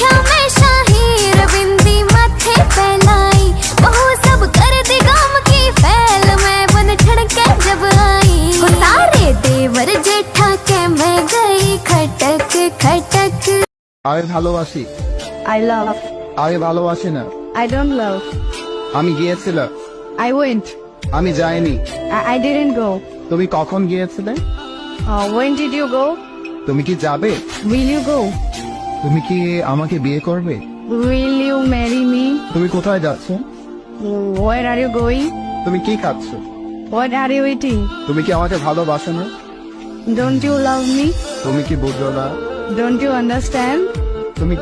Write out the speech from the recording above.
देखा मैं शाहीर बिंदी माथे पहनाई बहू सब कर दी गम की फैल मैं बन ठड़के जब आई वो सारे देवर जेठा के मैं गई खटक खटक আমি ভালোবাসি। I love. আমি ভালোবাসি না। I don't love. আমি গিয়েছিলাম। I went. আমি যাইনি। I didn't go. তুমি কখন গিয়েছিলে? When did you go? তুমি কি যাবে? Will you go? তুমি কি আমাকে বিয়ে করবে? Will you marry me? তুমি কোথায় যাচ্ছ? Where are you going? তুমি কি খাচ্ছ? What are you eating? তুমি কি আমাকে ভালোবাসো না? Don't you love me? তুমি কি বুঝো না? Don't you understand? তুমি কি